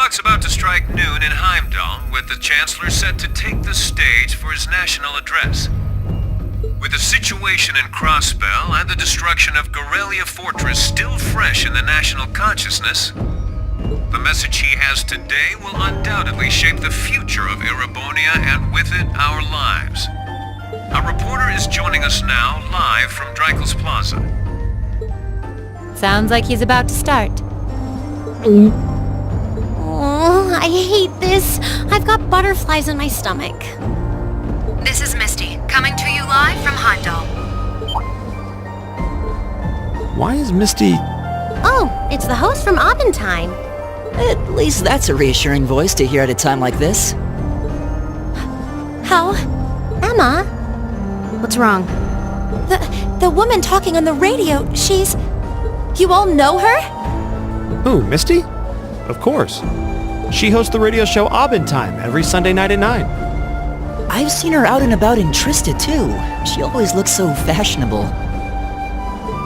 clock's about to strike noon in Heimdallr, with the Chancellor set to take the stage for his national address. With the situation in Crossbell and the destruction of Gorelia Fortress still fresh in the national consciousness, the message he has today will undoubtedly shape the future of Erebonia and with it our lives. Our reporter is joining us now live from Dreikel's Plaza. Sounds like he's about to start. Oh, I hate this. I've got butterflies in my stomach. This is Misty, coming to you live from Heimdallr. Why is Misty... Oh, it's the host from Abendheim. At least that's a reassuring voice to hear at a time like this. How? Emma? What's wrong? The woman talking on the radio, she's... You all know her? Who, Misty? Of course. She hosts the radio show Abendheim every Sunday night at 9. I've seen her out and about in Trista, too. She always looks so fashionable.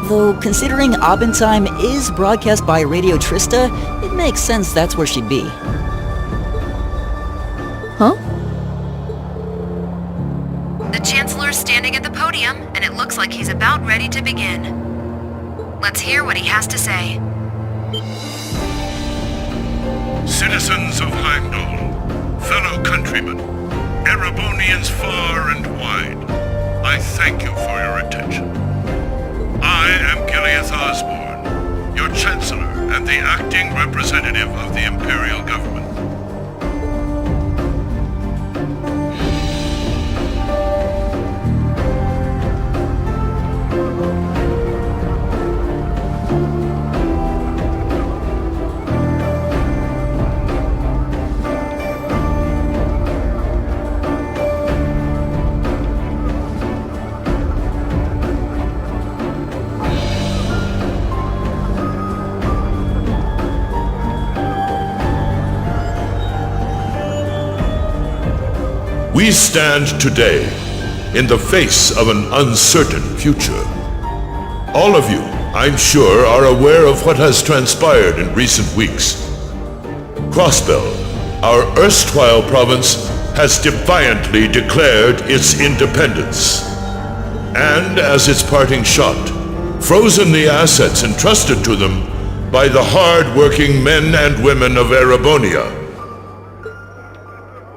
Though, considering Abendheim is broadcast by Radio Trista, it makes sense that's where she'd be. Huh? The Chancellor's standing at the podium, and it looks like he's about ready to begin. Let's hear what he has to say. Citizens of Heimdallr, fellow countrymen, Erebonians far and wide, I thank you for your attention. I am Gileath Osborne, your Chancellor and the acting representative of the Imperial government. We stand today in the face of an uncertain future. All of you, I'm sure, are aware of what has transpired in recent weeks. Crossbell, our erstwhile province, has defiantly declared its independence. And as its parting shot, frozen the assets entrusted to them by the hard-working men and women of Erebonia.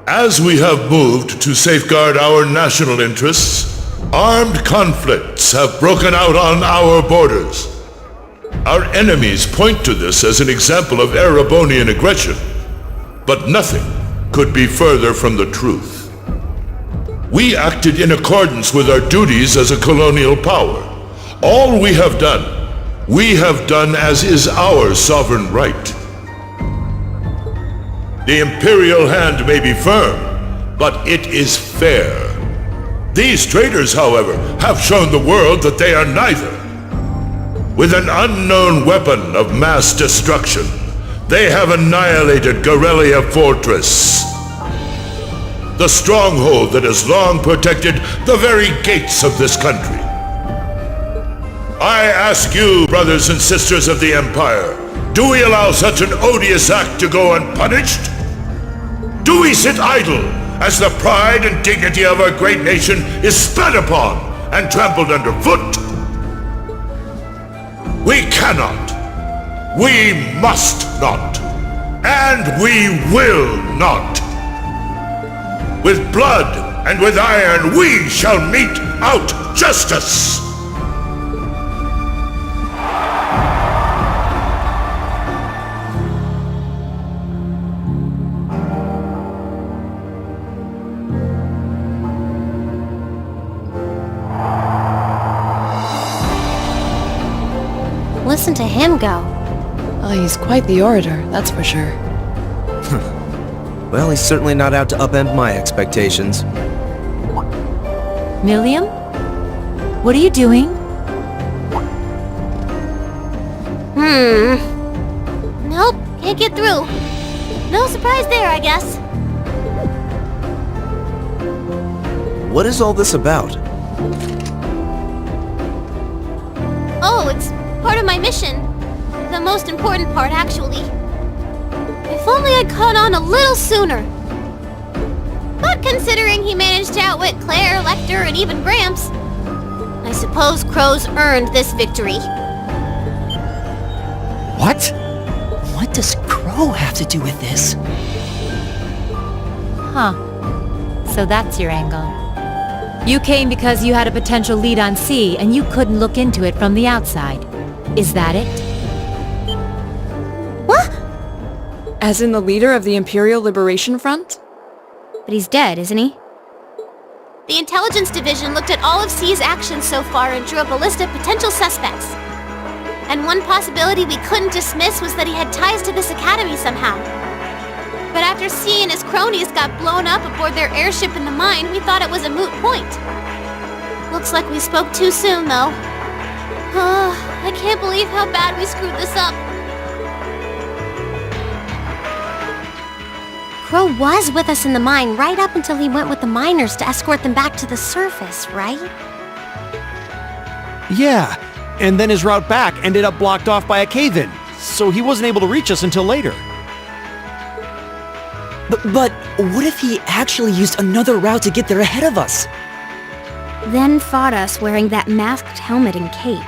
As we have moved to safeguard our national interests, armed conflicts have broken out on our borders. Our enemies point to this as an example of Erebonian aggression, but nothing could be further from the truth. We acted in accordance with our duties as a colonial power. All we have done as is our sovereign right. The Imperial hand may be firm, but it is fair. These traitors, however, have shown the world that they are neither. With an unknown weapon of mass destruction, they have annihilated Gorelia Fortress, the stronghold that has long protected the very gates of this country. I ask you, brothers and sisters of the Empire, do we allow such an odious act to go unpunished? Do we sit idle as the pride and dignity of our great nation is spat upon and trampled underfoot? We cannot, we must not, and we will not. With blood and with iron we shall mete out justice. Listen to him go. Oh, he's quite the orator, that's for sure. Well, he's certainly not out to upend my expectations. Milliam? What are you doing? Nope, can't get through. No surprise there, I guess. What is all this about? Oh, it's part of my mission. The most important part, actually. If only I'd caught on a little sooner. But considering he managed to outwit Claire, Lecter, and even Gramps, I suppose Crow's earned this victory. What? What does Crow have to do with this? Huh. So that's your angle. You came because you had a potential lead on C and you couldn't look into it from the outside. Is that it? What? As in the leader of the Imperial Liberation Front? But he's dead, isn't he? The Intelligence Division looked at all of C's actions so far and drew up a list of potential suspects. And one possibility we couldn't dismiss was that he had ties to this academy somehow. But after C and his cronies got blown up aboard their airship in the mine, we thought it was a moot point. Looks like we spoke too soon, though. I can't believe how bad we screwed this up. Crow was with us in the mine right up until he went with the miners to escort them back to the surface, right? Yeah, and then his route back ended up blocked off by a cave-in, so he wasn't able to reach us until later. But what if he actually used another route to get there ahead of us? Then fought us wearing that masked helmet and cape.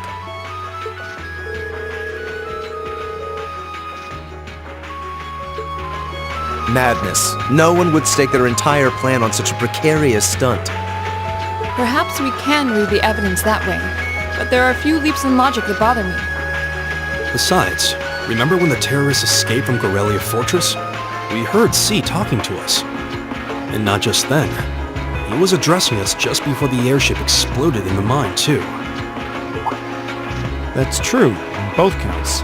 Madness. No one would stake their entire plan on such a precarious stunt. Perhaps we can read the evidence that way, but there are a few leaps in logic that bother me. Besides, remember when the terrorists escaped from Gorelia Fortress? We heard C talking to us. And not just then. He was addressing us just before the airship exploded in the mine, too. That's true, on both counts.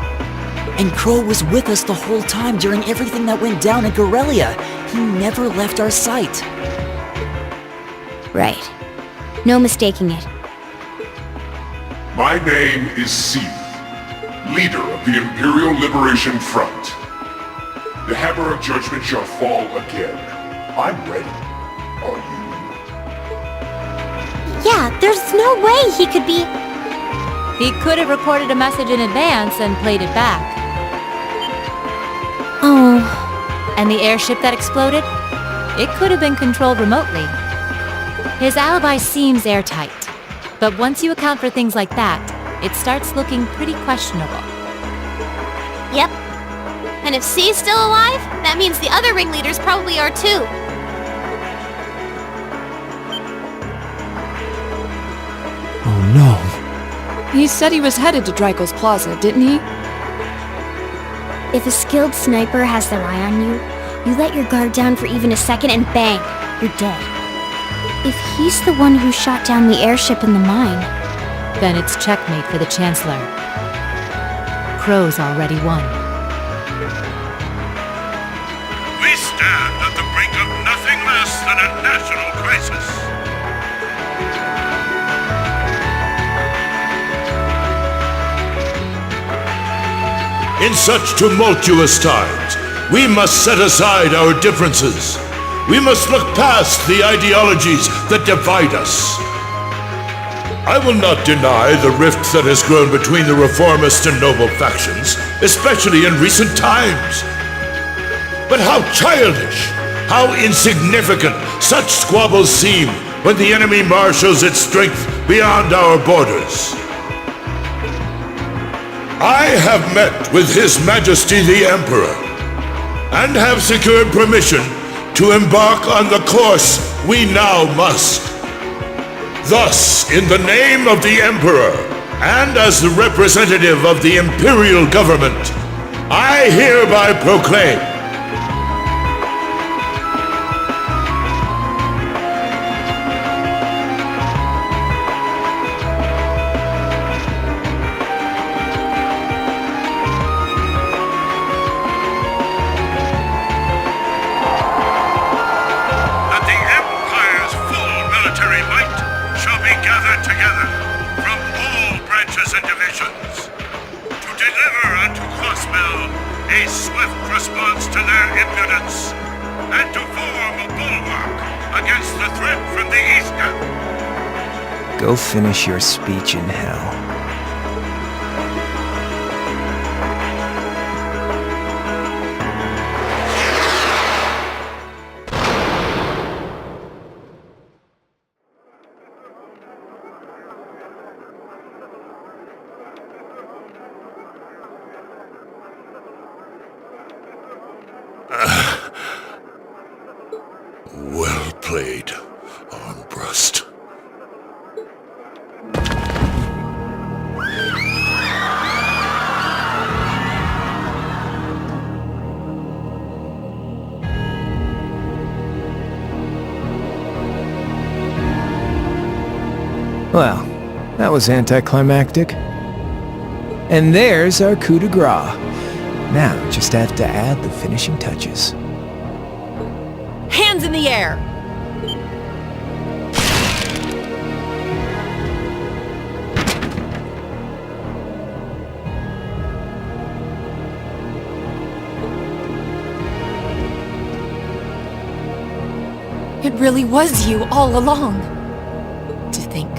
And Crow was with us the whole time during everything that went down at Gorelia. He never left our sight. Right. No mistaking it. My name is C, leader of the Imperial Liberation Front. The hammer of judgment shall fall again. I'm ready. Are you? Yeah, there's no way he could be... He could have recorded a message in advance and played it back. Oh... And the airship that exploded? It could have been controlled remotely. His alibi seems airtight, but once you account for things like that, it starts looking pretty questionable. Yep. And if C's still alive, that means the other ringleaders probably are too. Oh no. He said he was headed to Dryko's Plaza, didn't he? If a skilled sniper has their eye on you, you let your guard down for even a second and bang, you're dead. If he's the one who shot down the airship in the mine, Then it's checkmate for the Chancellor. Crow's already won. We stand at the brink of nothing less than a national crisis. In such tumultuous times, we must set aside our differences. We must look past the ideologies that divide us. I will not deny the rift that has grown between the reformist and noble factions, especially in recent times. But how childish, how insignificant such squabbles seem when the enemy marshals its strength beyond our borders. I have met with His Majesty the Emperor, and have secured permission to embark on the course we now must. Thus, in the name of the Emperor, and as the representative of the Imperial government, I hereby proclaim that the Empire's full military might shall be gathered together from all branches and divisions to deliver unto Crossbell a swift response to their impudence and to form a bulwark against the threat from the eastern. Go finish your speech in hell. Well played, Armbrust. Well, that was anticlimactic. And there's our coup de grace. Now, just have to add the finishing touches. Hands in the air! It really was you all along. To think,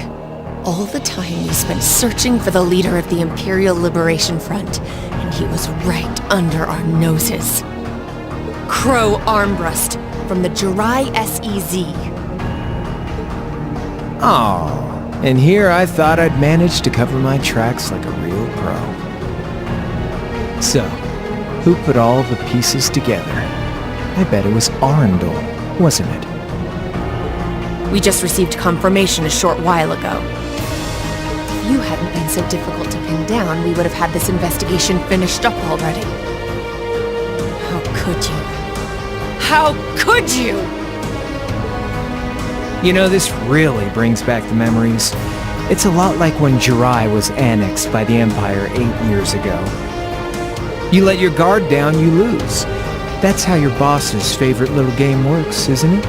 all the time we spent searching for the leader of the Imperial Liberation Front, and he was right under our noses. Crow Armbrust from the Jirai SEZ. Oh, and here I thought I'd managed to cover my tracks like a real pro. So, who put all the pieces together? I bet it was Arundel, wasn't it? We just received confirmation a short while ago. If you hadn't been so difficult to pin down, we would have had this investigation finished up already. How could you? How could you? You know, this really brings back the memories. It's a lot like when Jirai was annexed by the Empire 8 years ago. You let your guard down, you lose. That's how your boss's favorite little game works, isn't it?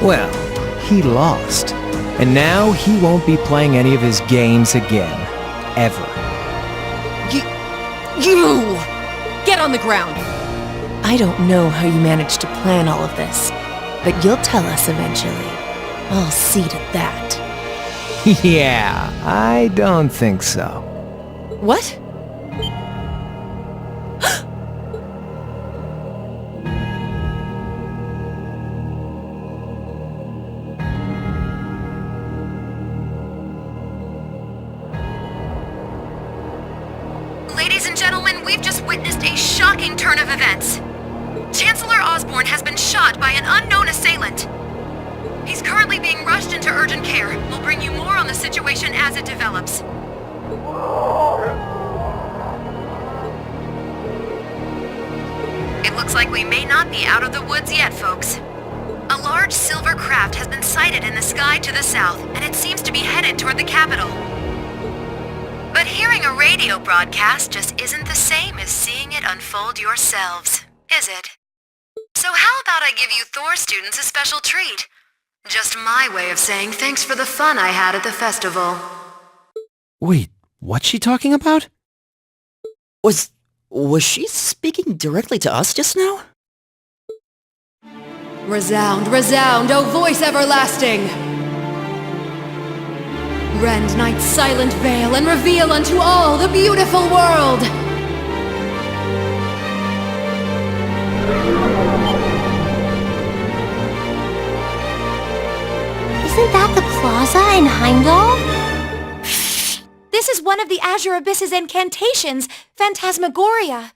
Well, he lost. And now he won't be playing any of his games again. Ever. You! Get on the ground! I don't know how you managed to plan all of this, but you'll tell us eventually. I'll see to that. Yeah, I don't think so. What? Ladies and gentlemen, we've just witnessed a shocking turn of events. Chancellor Osborne has been shot by an unknown assailant. He's currently being rushed into urgent care. We'll bring you more on the situation as it develops. It looks like we may not be out of the woods yet, folks. A large silver craft has been sighted in the sky to the south, and it seems to be headed toward the capital. But hearing a radio broadcast just isn't the same as seeing it unfold yourselves, is it? So how about I give you Thor students a special treat? Just my way of saying thanks for the fun I had at the festival. Wait, what's she talking about? Was she speaking directly to us just now? Resound, resound, O voice everlasting! Rend night's silent veil and reveal unto all the beautiful world! Isn't that the plaza in Heimdallr? This is one of the Azure Abyss's incantations, Phantasmagoria.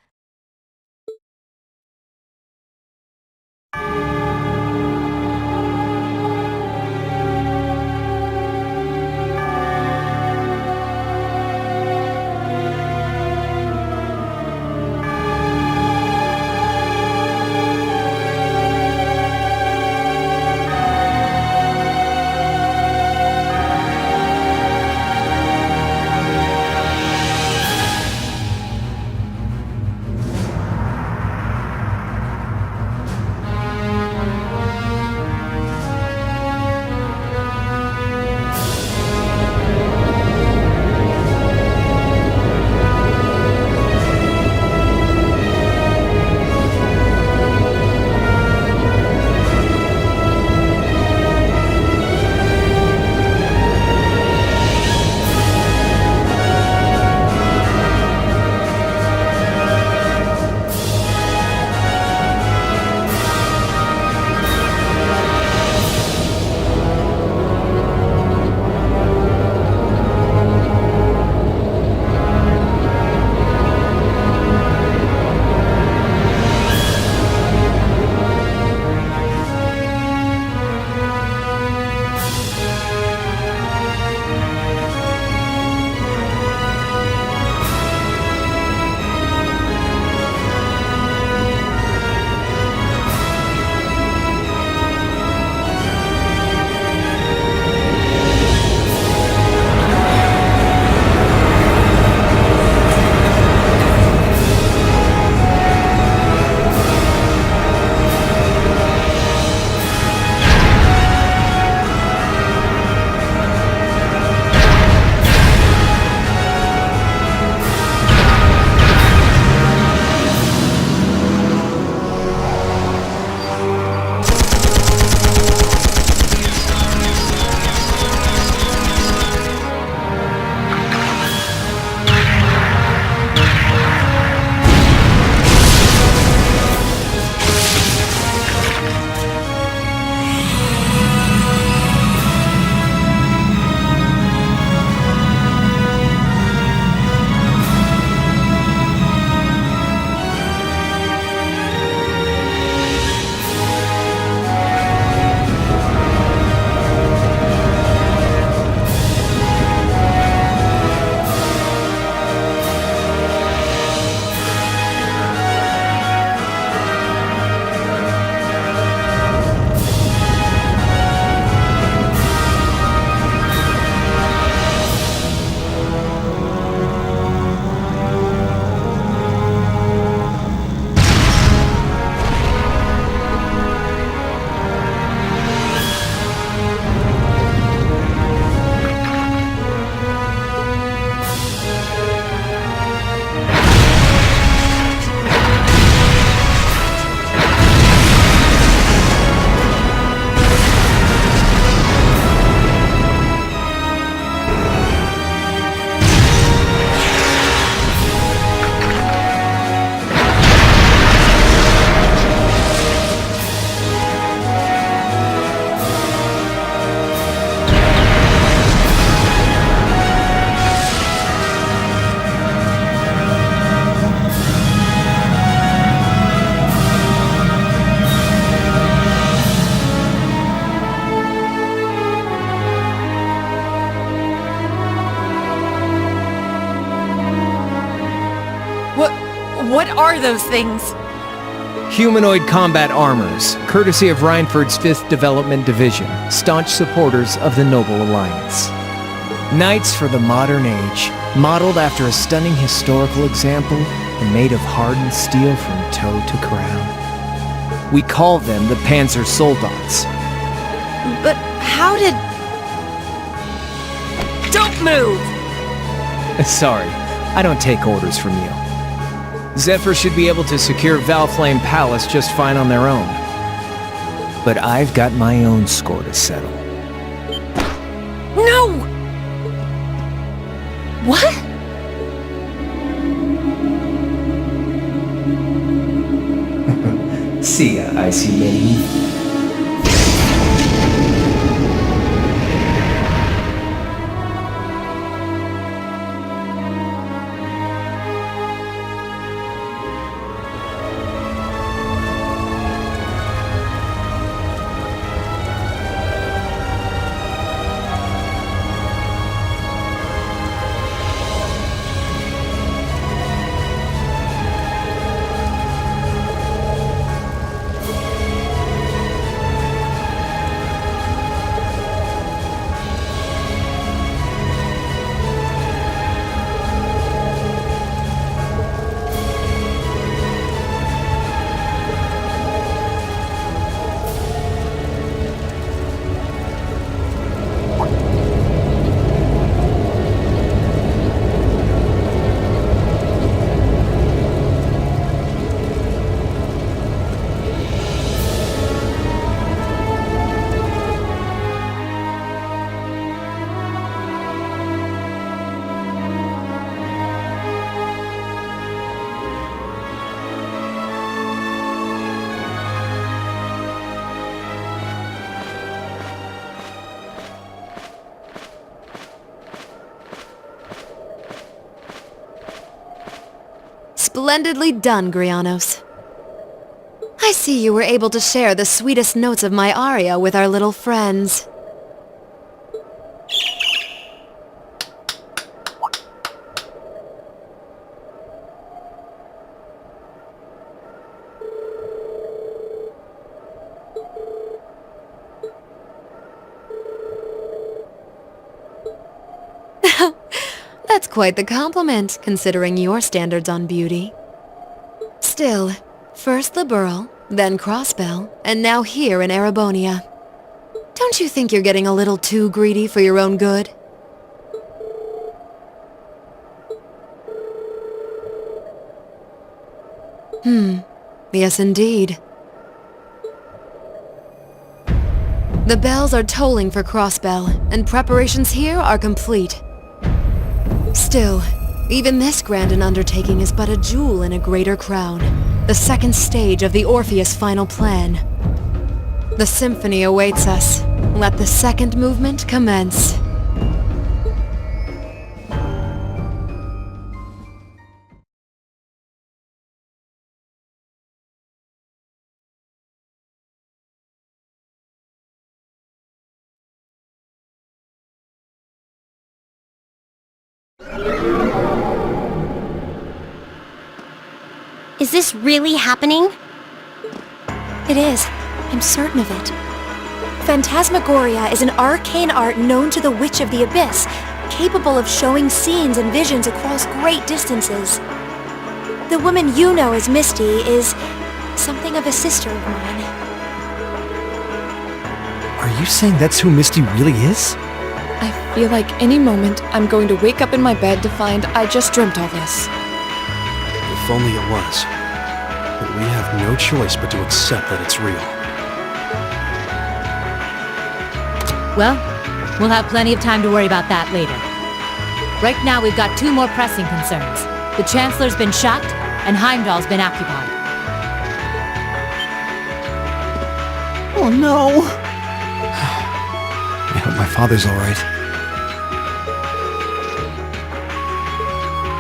What are those things? Humanoid combat armors, courtesy of Reinford's 5th Development Division, staunch supporters of the Noble Alliance. Knights for the modern age, modeled after a stunning historical example and made of hardened steel from toe to crown. We call them the Panzer Soldats. But how did... Don't move! Sorry, I don't take orders from you. Zephyr should be able to secure Valflame Palace just fine on their own. But I've got my own score to settle. No! What? See ya, Icy Maiden. Splendidly done, Grianos. I see you were able to share the sweetest notes of my aria with our little friends. That's quite the compliment, considering your standards on beauty. Still, first Liberl, then Crossbell, and now here in Erebonia. Don't you think you're getting a little too greedy for your own good? Yes indeed. The bells are tolling for Crossbell, and preparations here are complete. Still, even this grand an undertaking is but a jewel in a greater crown, the second stage of the Orpheus final plan. The symphony awaits us. Let the second movement commence. Is this really happening? It is. I'm certain of it. Phantasmagoria is an arcane art known to the Witch of the Abyss, capable of showing scenes and visions across great distances. The woman you know as Misty is something of a sister of mine. Are you saying that's who Misty really is? I feel like any moment I'm going to wake up in my bed to find I just dreamt all this. If only it was. But we have no choice but to accept that it's real. Well, we'll have plenty of time to worry about that later. Right now we've got two more pressing concerns. The Chancellor's been shot, and Heimdallr's been occupied. Oh no! I hope my father's alright.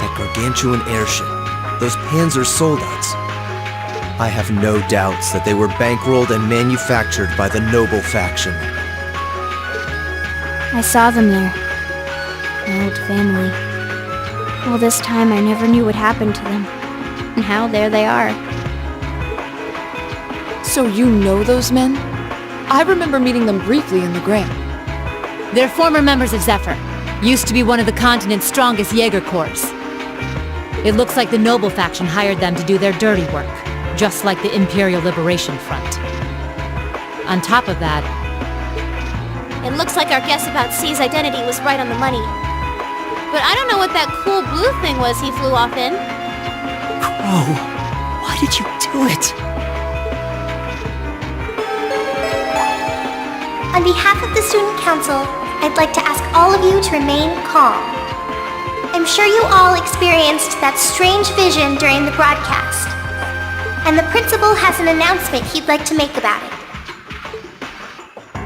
That gargantuan airship. Those Panzer Soldats. I have no doubts that they were bankrolled and manufactured by the Noble faction. I saw them there. My old family. All this time I never knew what happened to them. And how there they are. So you know those men? I remember meeting them briefly in the Graham. They're former members of Zephyr. Used to be one of the continent's strongest Jaeger corps. It looks like the Noble faction hired them to do their dirty work, just like the Imperial Liberation Front. On top of that, It looks like our guess about C's identity was right on the money. But I don't know what that cool blue thing was he flew off in. Crow, why did you do it? On behalf of the Student Council, I'd like to ask all of you to remain calm. I'm sure you all experienced that strange vision during the broadcast. And the principal has an announcement he'd like to make about it.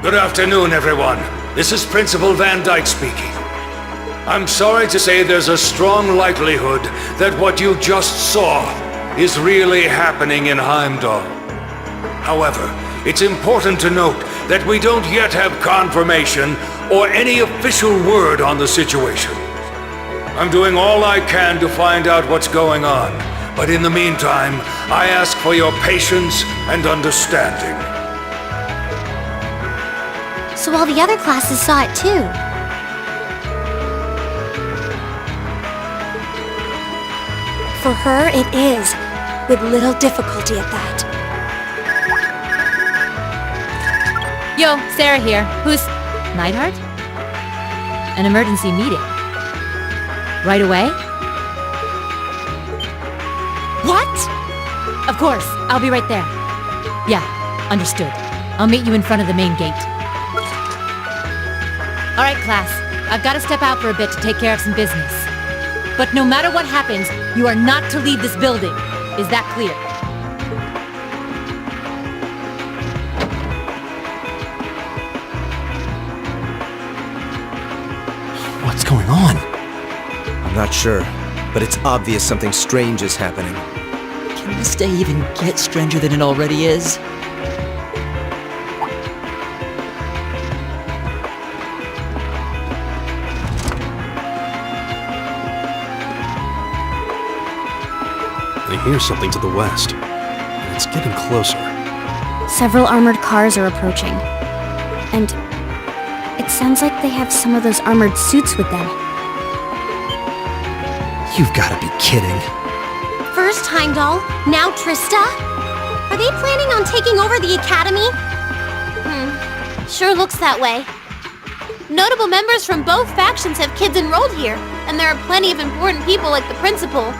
Good afternoon, everyone. This is Principal Van Dyke speaking. I'm sorry to say there's a strong likelihood that what you just saw is really happening in Heimdallr. However, it's important to note that we don't yet have confirmation or any official word on the situation. I'm doing all I can to find out what's going on, but in the meantime, I ask for your patience and understanding. So all the other classes saw it too. For her, it is, with little difficulty at that. Yo, Sarah here. Who's... Neidhart? An emergency meeting. Right away? What? Of course, I'll be right there. Yeah, understood. I'll meet you in front of the main gate. Alright, class. I've got to step out for a bit to take care of some business. But no matter what happens, you are not to leave this building. Is that clear? What's going on? I'm not sure, but it's obvious something strange is happening. Can this day even get stranger than it already is? I hear something to the west, and it's getting closer. Several armored cars are approaching. And it sounds like they have some of those armored suits with them. You've got to be kidding. First Heimdallr, now Trista? Are they planning on taking over the academy? Sure looks that way. Notable members from both factions have kids enrolled here, and there are plenty of important people like the principal.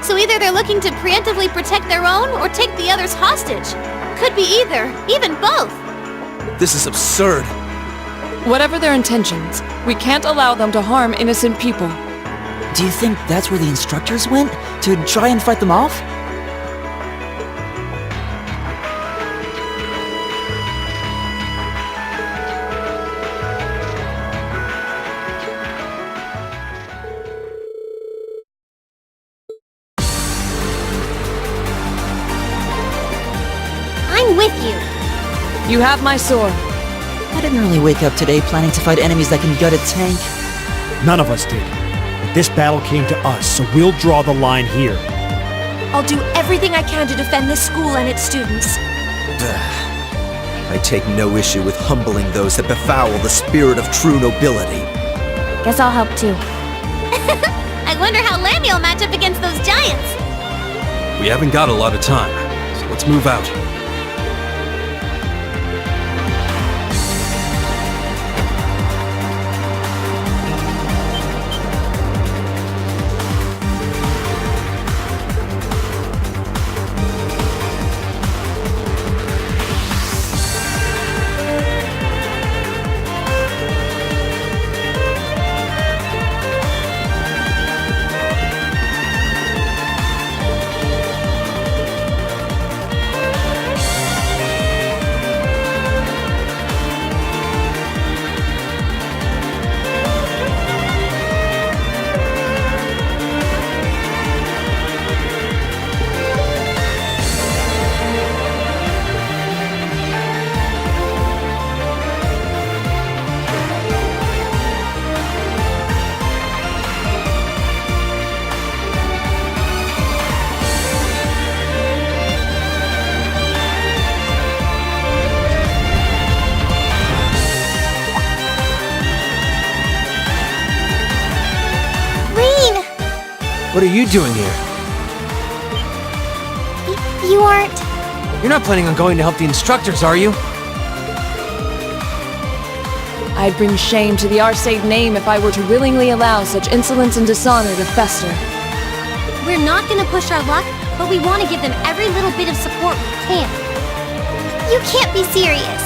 So either they're looking to preemptively protect their own or take the others hostage. Could be either, even both. This is absurd. Whatever their intentions, we can't allow them to harm innocent people. Do you think that's where the instructors went? To try and fight them off? I'm with you. You have my sword. I didn't really wake up today planning to fight enemies that can gut a tank. None of us did. But this battle came to us, so we'll draw the line here. I'll do everything I can to defend this school and its students. I take no issue with humbling those that befoul the spirit of true nobility. Guess I'll help too. I wonder how Lamiel will match up against those giants. We haven't got a lot of time, so let's move out. What are you doing here? You aren't... You're not planning on going to help the instructors, are you? I'd bring shame to the Arcade name if I were to willingly allow such insolence and dishonor to fester. We're not gonna push our luck, but we want to give them every little bit of support we can. You can't be serious.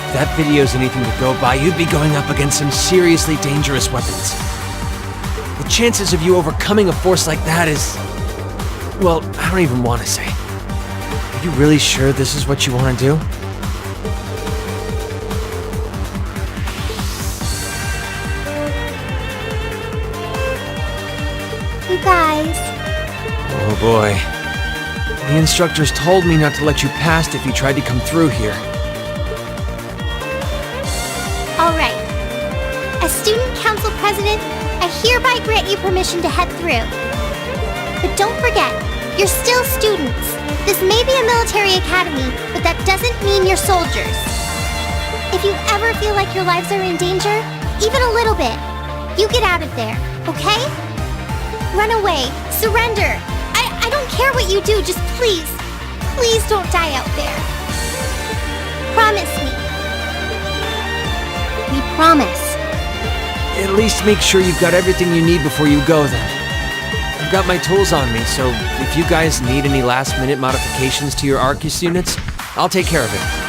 If that video's anything to go by, you'd be going up against some seriously dangerous weapons. The chances of you overcoming a force like that is... well, I don't even want to say. Are you really sure this is what you want to do? You guys... Oh boy. The instructors told me not to let you past if you tried to come through here. Alright. As Student Council President, I hereby grant you permission to head through. But don't forget, you're still students. This may be a military academy, but that doesn't mean you're soldiers. If you ever feel like your lives are in danger, even a little bit, you get out of there, okay? Run away. Surrender. I don't care what you do, just please don't die out there. Promise me. We promise. At least make sure you've got everything you need before you go then. I've got my tools on me, so if you guys need any last-minute modifications to your Arcus units, I'll take care of it.